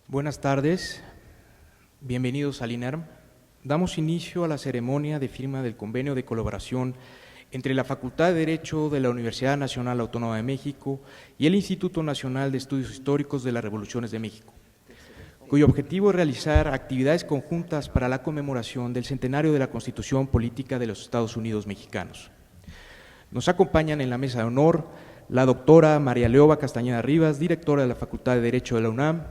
Buenas tardes, bienvenidos al INERM. Damos inicio a la ceremonia de firma del convenio de colaboración entre la Facultad de Derecho de la Universidad Nacional Autónoma de México y el Instituto Nacional de Estudios Históricos de las Revoluciones de México, cuyo objetivo es realizar actividades conjuntas para la conmemoración del centenario de la Constitución Política de los Estados Unidos Mexicanos. Nos acompañan en la mesa de honor la doctora María Leoba Castañeda Rivas, directora de la Facultad de Derecho de la UNAM,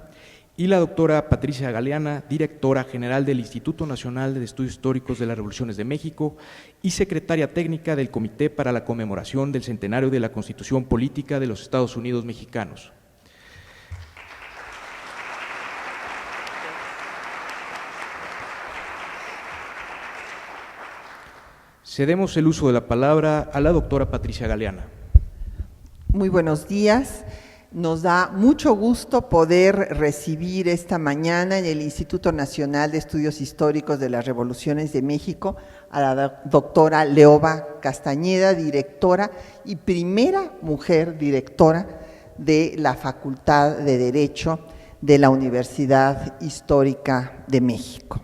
y la doctora Patricia Galeana, directora general del Instituto Nacional de Estudios Históricos de las Revoluciones de México y secretaria técnica del Comité para la Conmemoración del Centenario de la Constitución Política de los Estados Unidos Mexicanos. Cedemos el uso de la palabra a la doctora Patricia Galeana. Muy buenos días. Nos da mucho gusto poder recibir esta mañana en el Instituto Nacional de Estudios Históricos de las Revoluciones de México a la doctora Leoba Castañeda, directora y primera mujer directora de la Facultad de Derecho de la Universidad Histórica de México.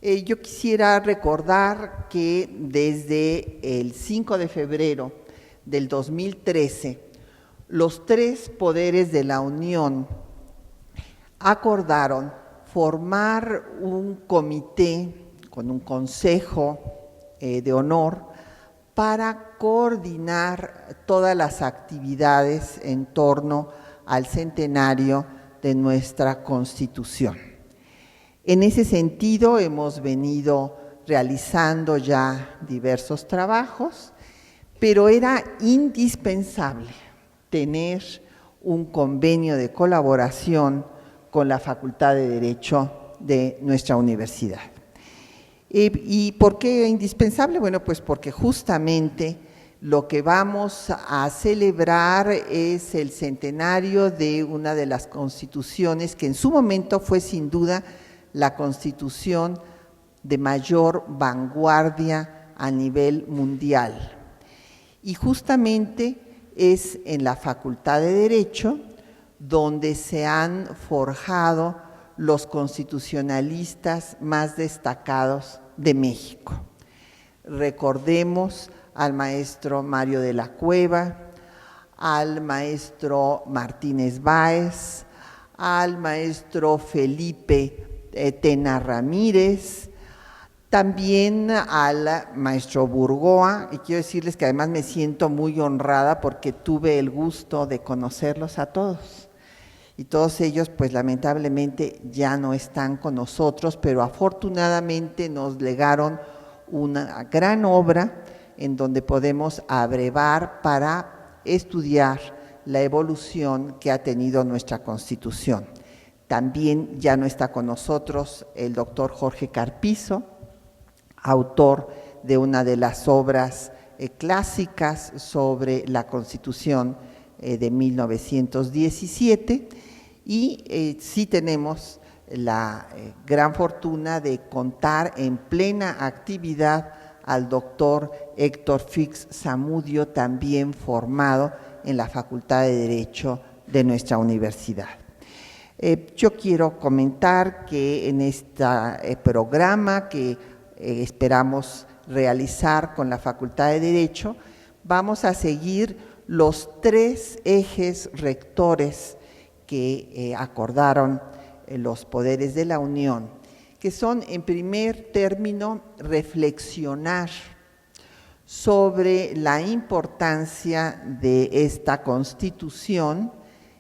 Yo quisiera recordar que desde el 5 de febrero del 2013, los tres poderes de la Unión acordaron formar un comité con un consejo de honor para coordinar todas las actividades en torno al centenario de nuestra Constitución. En ese sentido, hemos venido realizando ya diversos trabajos, pero era indispensable tener un convenio de colaboración con la Facultad de Derecho de nuestra universidad. ¿Y por qué indispensable? Bueno, pues porque justamente lo que vamos a celebrar es el centenario de una de las constituciones que en su momento fue sin duda la constitución de mayor vanguardia a nivel mundial. Y justamente es en la Facultad de Derecho donde se han forjado los constitucionalistas más destacados de México. Recordemos al maestro Mario de la Cueva, al maestro Martínez Báez, al maestro Felipe Tena Ramírez, también al maestro Burgoa, y quiero decirles que además me siento muy honrada porque tuve el gusto de conocerlos a todos. Y todos ellos, pues lamentablemente ya no están con nosotros, pero afortunadamente nos legaron una gran obra en donde podemos abrevar para estudiar la evolución que ha tenido nuestra Constitución. También ya no está con nosotros el doctor Jorge Carpizo, autor de una de las obras clásicas sobre la Constitución de 1917 y sí tenemos la gran fortuna de contar en plena actividad al doctor Héctor Fix Zamudio, también formado en la Facultad de Derecho de nuestra universidad. Yo quiero comentar que en este programa que esperamos realizar con la Facultad de Derecho, vamos a seguir los tres ejes rectores que acordaron los poderes de la Unión, que son, en primer término, reflexionar sobre la importancia de esta Constitución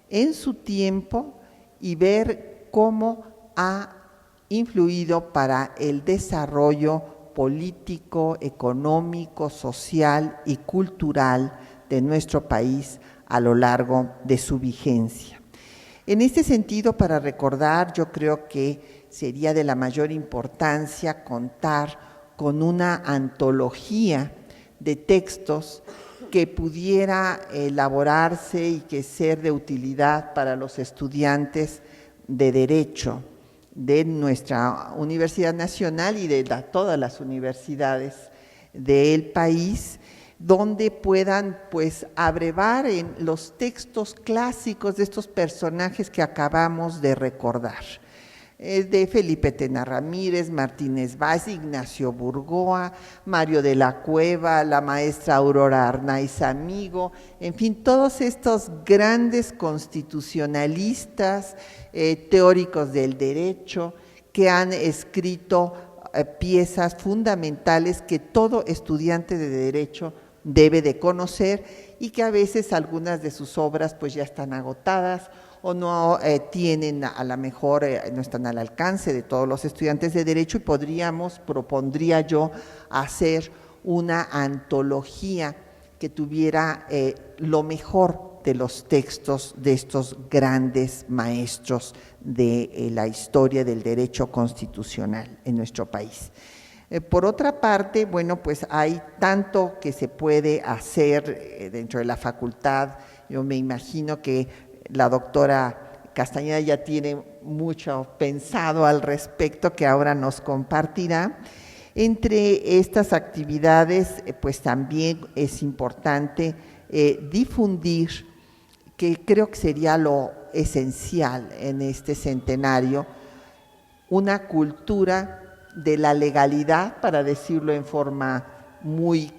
en su tiempo y ver cómo ha influido para el desarrollo político, económico, social y cultural de nuestro país a lo largo de su vigencia. En este sentido, para recordar, yo creo que sería de la mayor importancia contar con una antología de textos que pudiera elaborarse y que ser de utilidad para los estudiantes de Derecho de nuestra Universidad Nacional y de todas las universidades del país, donde puedan pues abrevar en los textos clásicos de estos personajes que acabamos de recordar. De Felipe Tena Ramírez, Martínez Báez, Ignacio Burgoa, Mario de la Cueva, la maestra Aurora Arnaiz Amigo, en fin, todos estos grandes constitucionalistas, teóricos del derecho, que han escrito piezas fundamentales que todo estudiante de derecho debe de conocer y que a veces algunas de sus obras pues ya están agotadas o no tienen, a lo mejor no están al alcance de todos los estudiantes de derecho, y propondría yo hacer una antología que tuviera lo mejor de los textos de estos grandes maestros de la historia del derecho constitucional en nuestro país. Por otra parte, bueno, pues hay tanto que se puede hacer dentro de la facultad. Yo me imagino que la doctora Castañeda ya tiene mucho pensado al respecto, que ahora nos compartirá. Entre estas actividades, pues también es importante difundir, que creo que sería lo esencial en este centenario, una cultura de la legalidad, para decirlo en forma muy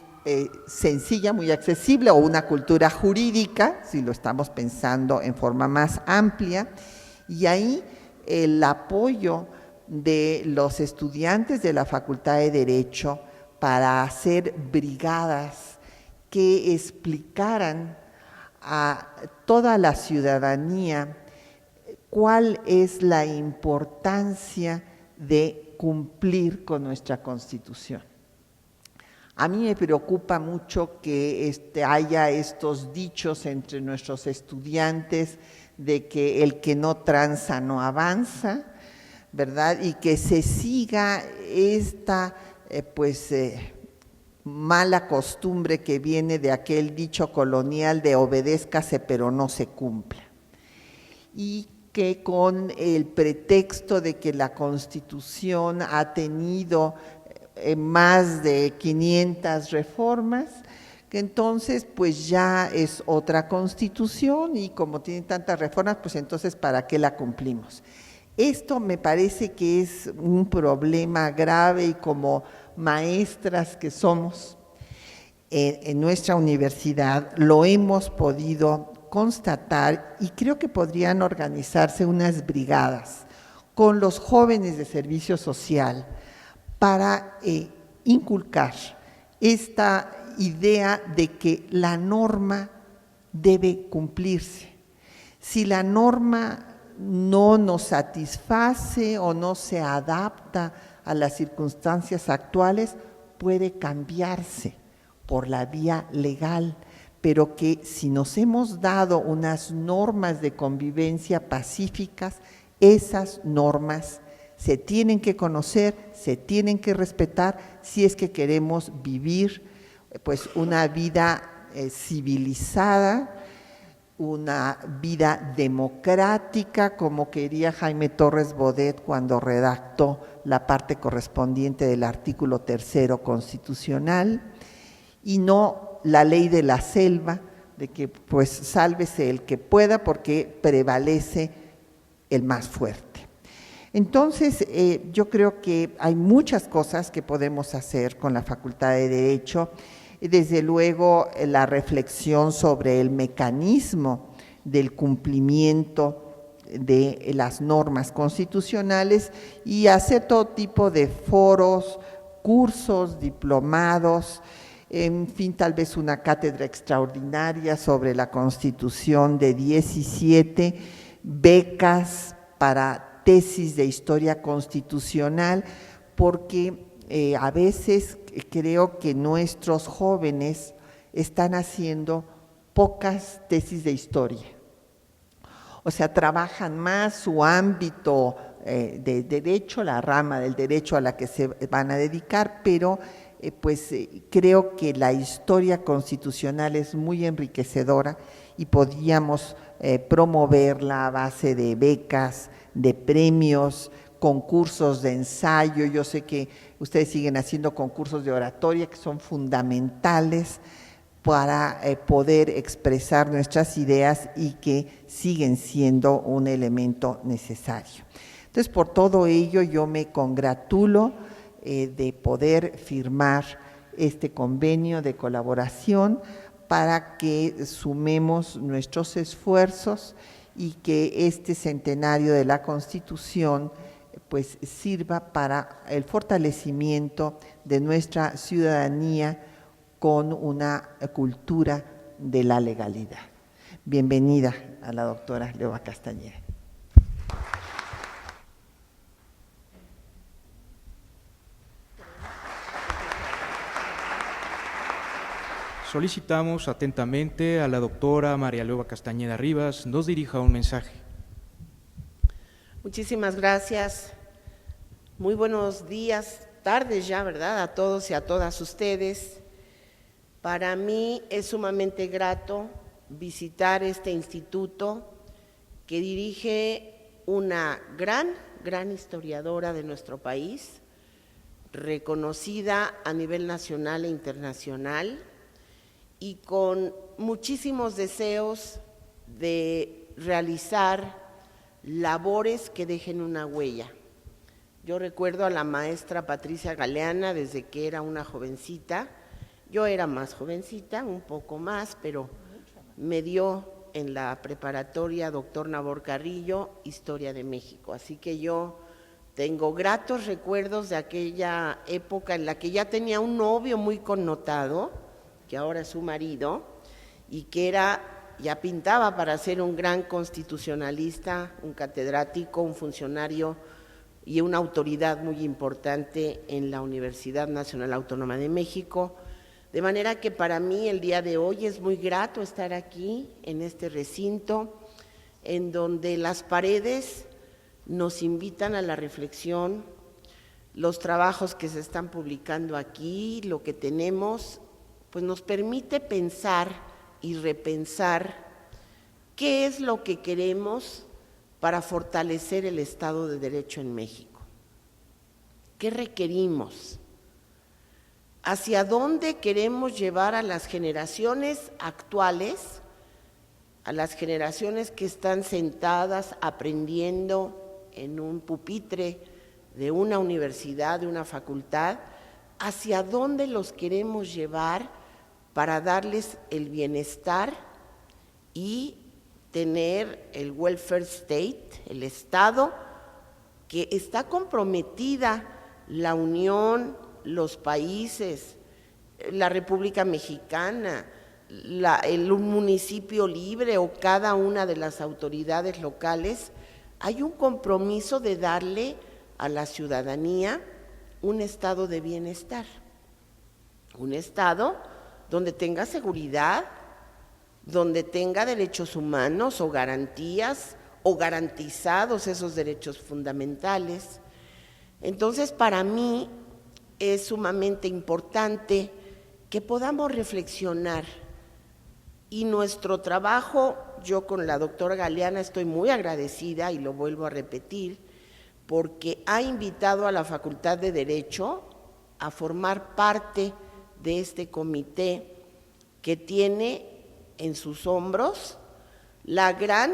sencilla, muy accesible, o una cultura jurídica, si lo estamos pensando en forma más amplia, y ahí el apoyo de los estudiantes de la Facultad de Derecho para hacer brigadas que explicaran a toda la ciudadanía cuál es la importancia de cumplir con nuestra Constitución. A mí me preocupa mucho que haya estos dichos entre nuestros estudiantes de que el que no tranza no avanza, ¿verdad? Y que se siga esta mala costumbre que viene de aquel dicho colonial de obedézcase pero no se cumpla. Y que con el pretexto de que la Constitución ha tenido más de 500 reformas, que entonces pues ya es otra Constitución, y como tiene tantas reformas, pues entonces ¿para qué la cumplimos? Esto me parece que es un problema grave, y como maestras que somos en nuestra universidad lo hemos podido constatar, y creo que podrían organizarse unas brigadas con los jóvenes de servicio social para inculcar esta idea de que la norma debe cumplirse. Si la norma no nos satisface o no se adapta a las circunstancias actuales, puede cambiarse por la vía legal, pero que si nos hemos dado unas normas de convivencia pacíficas, esas normas se tienen que conocer, se tienen que respetar, si es que queremos vivir pues una vida civilizada, una vida democrática, como quería Jaime Torres Bodet cuando redactó la parte correspondiente del artículo 3 constitucional, y no la ley de la selva, de que pues sálvese el que pueda porque prevalece el más fuerte. Entonces, yo creo que hay muchas cosas que podemos hacer con la Facultad de Derecho. Desde luego, la reflexión sobre el mecanismo del cumplimiento de las normas constitucionales, y hacer todo tipo de foros, cursos, diplomados, en fin, tal vez una cátedra extraordinaria sobre la Constitución de 17, becas para tesis de historia constitucional, porque a veces creo que nuestros jóvenes están haciendo pocas tesis de historia. O sea, trabajan más su ámbito de derecho, la rama del derecho a la que se van a dedicar, pero creo que la historia constitucional es muy enriquecedora y podríamos promoverla a base de becas, de premios, concursos de ensayo. Yo sé que ustedes siguen haciendo concursos de oratoria que son fundamentales, para poder expresar nuestras ideas y que siguen siendo un elemento necesario. Entonces, por todo ello, yo me congratulo de poder firmar este convenio de colaboración para que sumemos nuestros esfuerzos y que este centenario de la Constitución pues sirva para el fortalecimiento de nuestra ciudadanía con una cultura de la legalidad. Bienvenida a la doctora Leoba Castañeda. Solicitamos atentamente a la doctora María Leoba Castañeda Rivas nos dirija un mensaje. Muchísimas gracias. Muy buenos días, tardes ya, ¿verdad? A todos y a todas ustedes. Para mí es sumamente grato visitar este instituto que dirige una gran historiadora de nuestro país, reconocida a nivel nacional e internacional y con muchísimos deseos de realizar labores que dejen una huella. Yo recuerdo a la maestra Patricia Galeana desde que era una jovencita. Yo era más jovencita, un poco más, pero me dio en la preparatoria doctor Nabor Carrillo, Historia de México. Así que yo tengo gratos recuerdos de aquella época en la que ya tenía un novio muy connotado, que ahora es su marido, y que ya pintaba para ser un gran constitucionalista, un catedrático, un funcionario y una autoridad muy importante en la Universidad Nacional Autónoma de México. De manera que para mí el día de hoy es muy grato estar aquí en este recinto, en donde las paredes nos invitan a la reflexión, los trabajos que se están publicando aquí, lo que tenemos, pues nos permite pensar y repensar qué es lo que queremos para fortalecer el Estado de Derecho en México. ¿Qué requerimos? ¿Hacia dónde queremos llevar a las generaciones actuales, a las generaciones que están sentadas aprendiendo en un pupitre de una universidad, de una facultad? ¿Hacia dónde los queremos llevar para darles el bienestar y tener el welfare state, el Estado, que está comprometida la Unión, los países, la República Mexicana, el municipio libre o cada una de las autoridades locales? Hay un compromiso de darle a la ciudadanía un estado de bienestar, un estado donde tenga seguridad, donde tenga derechos humanos o garantías o garantizados esos derechos fundamentales. Entonces, para mí es sumamente importante que podamos reflexionar y nuestro trabajo, yo con la doctora Galeana estoy muy agradecida y lo vuelvo a repetir, porque ha invitado a la Facultad de Derecho a formar parte de este comité que tiene en sus hombros la gran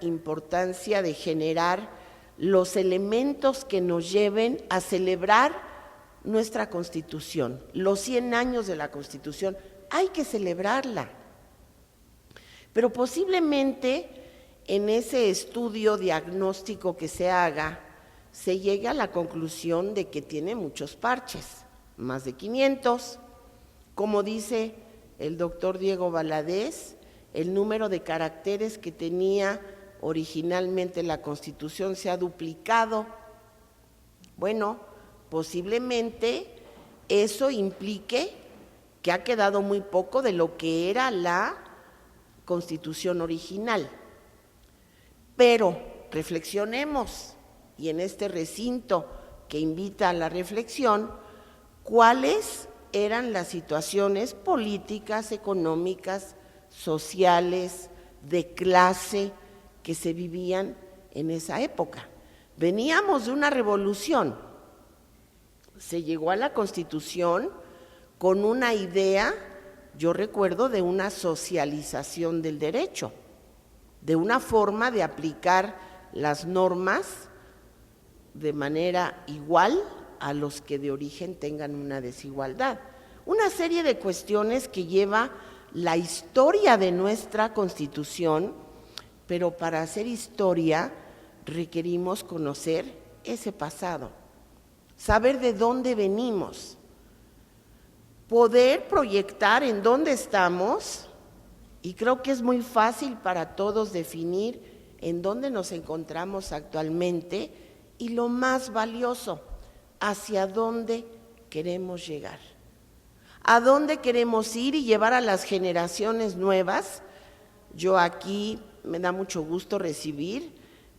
importancia de generar los elementos que nos lleven a celebrar nuestra Constitución, los 100 años de la Constitución. Hay que celebrarla, pero posiblemente en ese estudio diagnóstico que se haga, se llegue a la conclusión de que tiene muchos parches, más de 500. Como dice el doctor Diego Valadez, el número de caracteres que tenía originalmente la Constitución se ha duplicado. Bueno, posiblemente eso implique que ha quedado muy poco de lo que era la Constitución original. Pero reflexionemos, y en este recinto que invita a la reflexión, cuáles eran las situaciones políticas, económicas, sociales, de clase que se vivían en esa época. Veníamos de una revolución, se llegó a la Constitución con una idea yo recuerdo de una socialización del derecho, de una forma de aplicar las normas de manera igual a los que de origen tengan una desigualdad. Una serie de cuestiones que lleva la historia de nuestra Constitución, pero para hacer historia requerimos conocer ese pasado, saber de dónde venimos, poder proyectar en dónde estamos, y creo que es muy fácil para todos definir en dónde nos encontramos actualmente y lo más valioso, hacia dónde queremos llegar, a dónde queremos ir y llevar a las generaciones nuevas. Yo aquí me da mucho gusto recibir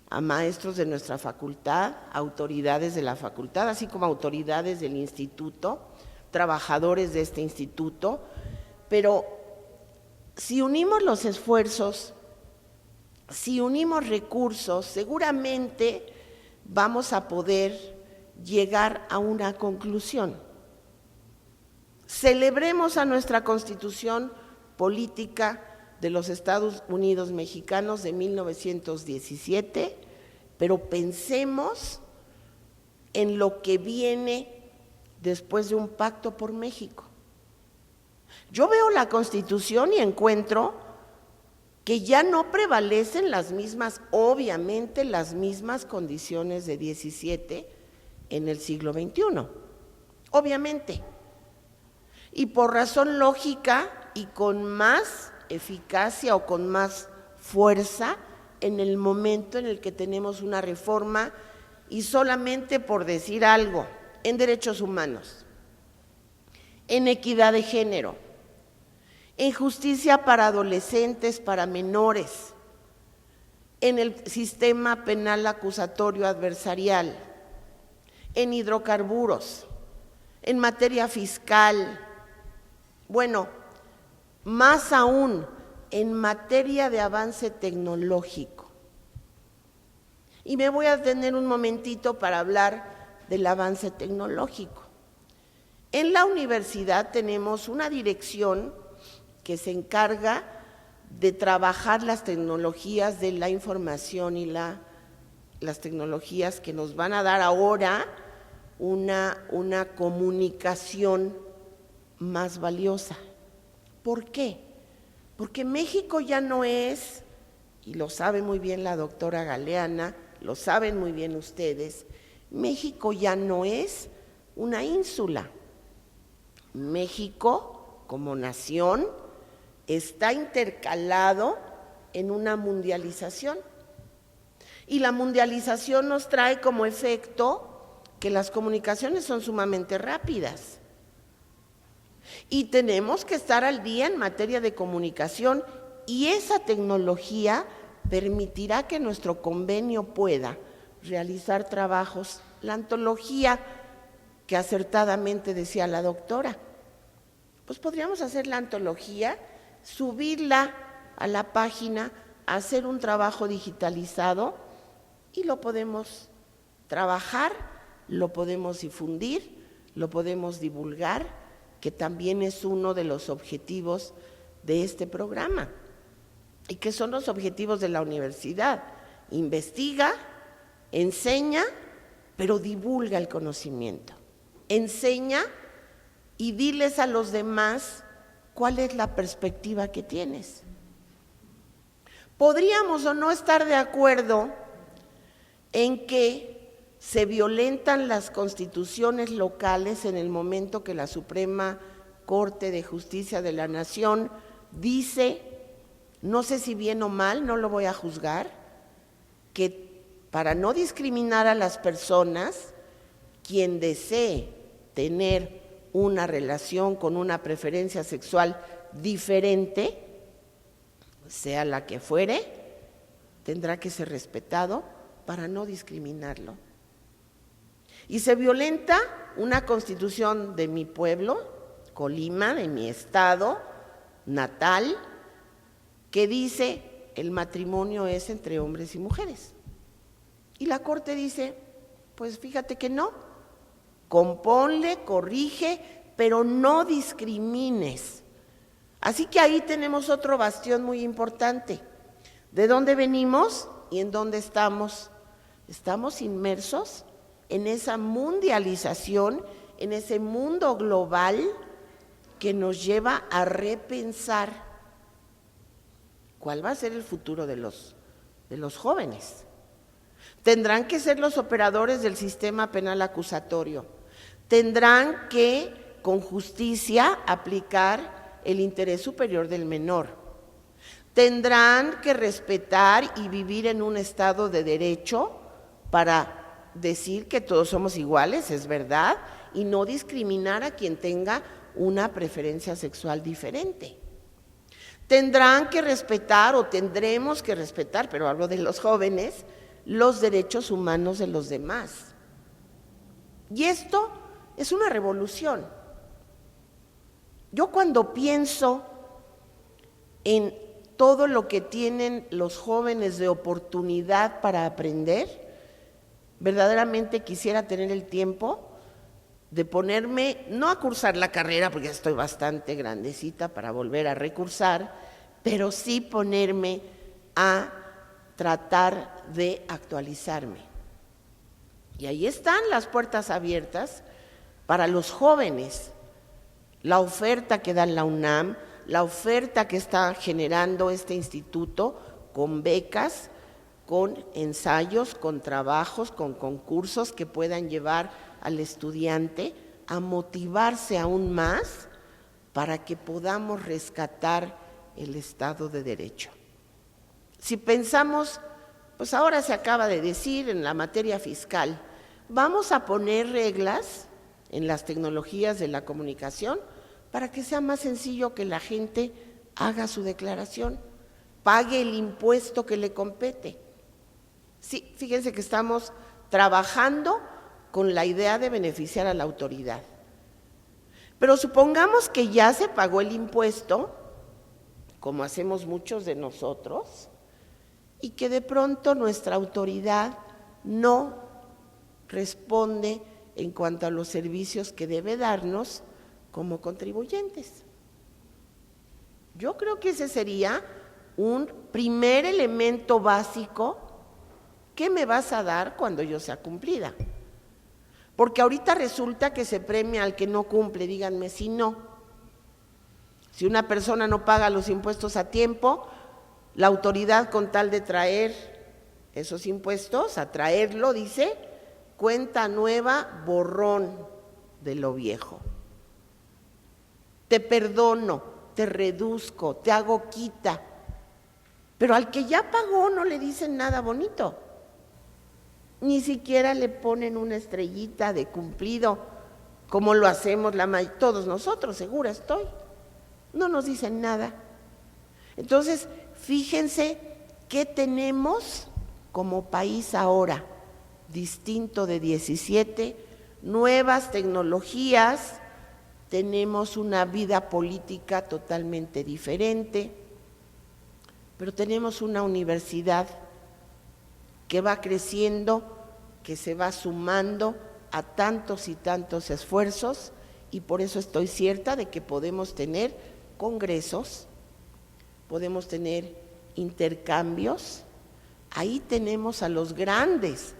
a maestros de nuestra facultad, autoridades de la facultad, así como autoridades del instituto, trabajadores de este instituto, pero si unimos los esfuerzos, si unimos recursos, seguramente vamos a poder llegar a una conclusión. Celebremos a nuestra Constitución Política de los Estados Unidos Mexicanos de 1917, pero pensemos en lo que viene después de un pacto por México. Yo veo la Constitución y encuentro que ya no prevalecen las mismas, obviamente las mismas condiciones de 17 en el siglo XXI, obviamente, y por razón lógica y con más eficacia o con más fuerza en el momento en el que tenemos una reforma, y solamente por decir algo, en derechos humanos, en equidad de género, en justicia para adolescentes, para menores, en el sistema penal acusatorio adversarial, en hidrocarburos, en materia fiscal, bueno, más aún en materia de avance tecnológico. Y me voy a detener un momentito para hablar del avance tecnológico. En la universidad tenemos una dirección que se encarga de trabajar las tecnologías de la información y las tecnologías que nos van a dar ahora una comunicación más valiosa. ¿Por qué? Porque México ya no es, y lo sabe muy bien la doctora Galeana, lo saben muy bien ustedes, México ya no es una ínsula. México, como nación, está intercalado en una mundialización. Y la mundialización nos trae como efecto que las comunicaciones son sumamente rápidas. Y tenemos que estar al día en materia de comunicación, y esa tecnología permitirá que nuestro convenio pueda realizar trabajos, la antología que acertadamente decía la doctora. Pues podríamos hacer la antología, subirla a la página, hacer un trabajo digitalizado y lo podemos trabajar, lo podemos difundir, lo podemos divulgar, que también es uno de los objetivos de este programa y que son los objetivos de la universidad. Investiga, enseña, pero divulga el conocimiento. Enseña y diles a los demás cuál es la perspectiva que tienes. Podríamos o no estar de acuerdo en que se violentan las constituciones locales en el momento que la Suprema Corte de Justicia de la Nación dice, no sé si bien o mal, no lo voy a juzgar, que para no discriminar a las personas, quien desee tener una relación con una preferencia sexual diferente, sea la que fuere, tendrá que ser respetado para no discriminarlo. Y se violenta una constitución de mi pueblo, Colima, de mi estado natal, que dice el matrimonio es entre hombres y mujeres. Y la Corte dice, pues fíjate que no, componle, corrige, pero no discrimines Así que ahí tenemos otro bastión muy importante. ¿De dónde venimos y en dónde estamos? Estamos inmersos en esa mundialización, en ese mundo global que nos lleva a repensar cuál va a ser el futuro de los jóvenes. Tendrán que ser los operadores del sistema penal acusatorio. Tendrán que, con justicia, aplicar el interés superior del menor. Tendrán que respetar y vivir en un estado de derecho para decir que todos somos iguales, es verdad, y no discriminar a quien tenga una preferencia sexual diferente. Tendrán que respetar, o tendremos que respetar, pero hablo de los jóvenes, los derechos humanos de los demás. Y esto es una revolución. Yo cuando pienso en todo lo que tienen los jóvenes de oportunidad para aprender, verdaderamente quisiera tener el tiempo de ponerme, no a cursar la carrera, porque ya estoy bastante grandecita para volver a recursar, pero sí ponerme a tratar de actualizarme. Y ahí están las puertas abiertas para los jóvenes, la oferta que da la UNAM, la oferta que está generando este instituto con becas, con ensayos, con trabajos, con concursos que puedan llevar al estudiante a motivarse aún más para que podamos rescatar el Estado de Derecho. Si pensamos, pues ahora se acaba de decir en la materia fiscal, vamos a poner reglas en las tecnologías de la comunicación para que sea más sencillo que la gente haga su declaración, pague el impuesto que le compete. Sí, fíjense que estamos trabajando con la idea de beneficiar a la autoridad. Pero supongamos que ya se pagó el impuesto, como hacemos muchos de nosotros, y que de pronto nuestra autoridad no responde en cuanto a los servicios que debe darnos como contribuyentes. Yo creo que ese sería un primer elemento básico. ¿Qué me vas a dar cuando yo sea cumplida? Porque ahorita resulta que se premia al que no cumple, díganme si no. Si una persona no paga los impuestos a tiempo, la autoridad, con tal de traer esos impuestos, a traerlo, dice, cuenta nueva, borrón de lo viejo. Te perdono, te reduzco, te hago quita. Pero al que ya pagó no le dicen nada bonito. Ni siquiera le ponen una estrellita de cumplido, como lo hacemos todos nosotros, segura estoy. No nos dicen nada. Entonces, fíjense qué tenemos como país ahora, distinto de 17, nuevas tecnologías, tenemos una vida política totalmente diferente, pero tenemos una universidad que va creciendo, que se va sumando a tantos y tantos esfuerzos, y por eso estoy cierta de que podemos tener congresos, podemos tener intercambios. Ahí tenemos a los grandes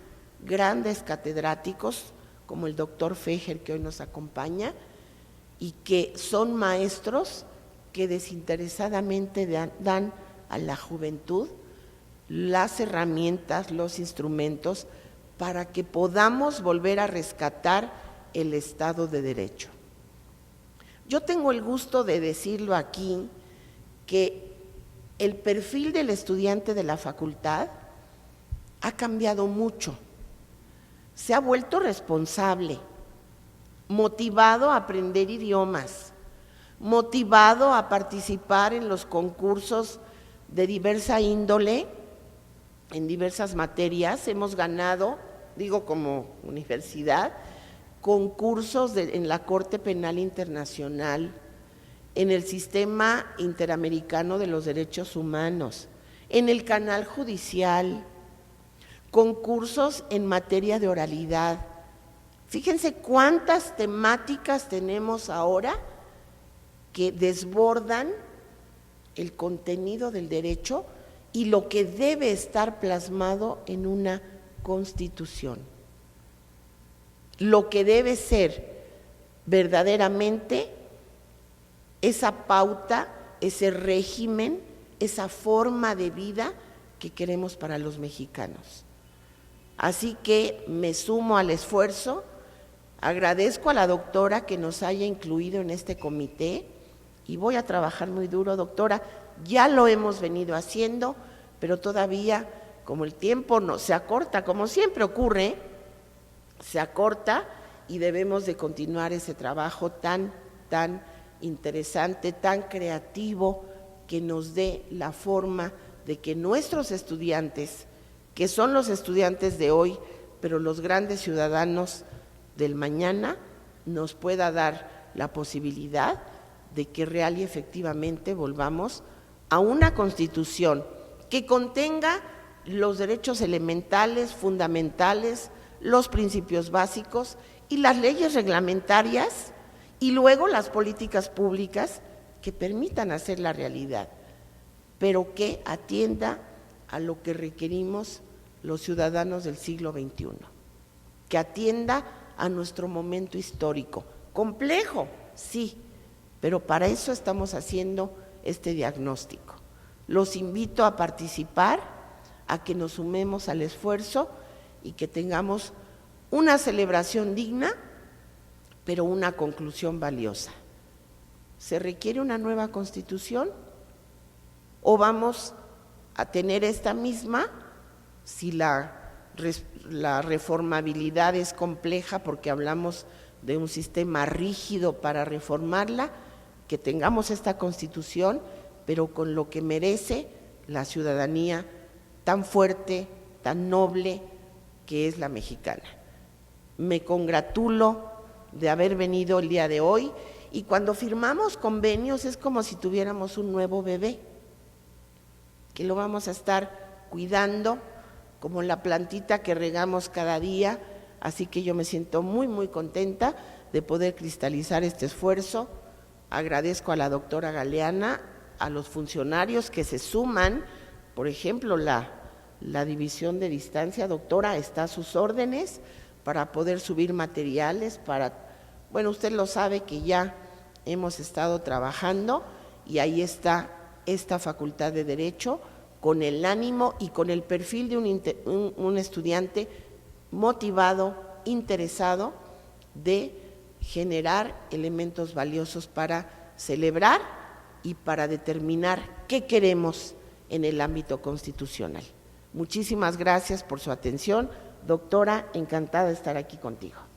catedráticos, como el doctor Fejer, que hoy nos acompaña, y que son maestros que desinteresadamente dan a la juventud las herramientas, los instrumentos para que podamos volver a rescatar el Estado de Derecho. Yo tengo el gusto de decirlo aquí, que el perfil del estudiante de la facultad ha cambiado mucho, se ha vuelto responsable, motivado a aprender idiomas, motivado a participar en los concursos de diversa índole, en diversas materias. Hemos ganado, digo como universidad, concursos en la Corte Penal Internacional, en el Sistema Interamericano de los Derechos Humanos, en el Canal Judicial, concursos en materia de oralidad. Fíjense cuántas temáticas tenemos ahora que desbordan el contenido del derecho y lo que debe estar plasmado en una Constitución. Lo que debe ser verdaderamente esa pauta, ese régimen, esa forma de vida que queremos para los mexicanos. Así que me sumo al esfuerzo, agradezco a la doctora que nos haya incluido en este comité y voy a trabajar muy duro, doctora. Ya lo hemos venido haciendo, pero todavía, como el tiempo no se acorta, como siempre ocurre, se acorta y debemos de continuar ese trabajo tan interesante, tan creativo, que nos dé la forma de que nuestros estudiantes, que son los estudiantes de hoy, pero los grandes ciudadanos del mañana, nos pueda dar la posibilidad de que real y efectivamente volvamos a una Constitución que contenga los derechos elementales, fundamentales, los principios básicos y las leyes reglamentarias, y luego las políticas públicas que permitan hacer la realidad, pero que atienda a lo que requerimos los ciudadanos del siglo XXI, que atienda a nuestro momento histórico, complejo, sí, pero para eso estamos haciendo este diagnóstico. Los invito a participar, a que nos sumemos al esfuerzo y que tengamos una celebración digna, pero una conclusión valiosa. ¿Se requiere una nueva Constitución o vamos a tener esta misma si la reformabilidad es compleja, porque hablamos de un sistema rígido para reformarla, que tengamos esta Constitución, pero con lo que merece la ciudadanía tan fuerte, tan noble que es la mexicana? Me congratulo de haber venido el día de hoy, y cuando firmamos convenios es como si tuviéramos un nuevo bebé, que lo vamos a estar cuidando como la plantita que regamos cada día. Así que yo me siento muy contenta de poder cristalizar este esfuerzo. Agradezco a la doctora Galeana, a los funcionarios que se suman, por ejemplo, la división de distancia, doctora, está a sus órdenes para poder subir materiales, bueno, usted lo sabe que ya hemos estado trabajando y ahí está esta Facultad de Derecho con el ánimo y con el perfil de un estudiante motivado, interesado de generar elementos valiosos para celebrar y para determinar qué queremos en el ámbito constitucional. Muchísimas gracias por su atención. Doctora, encantada de estar aquí contigo.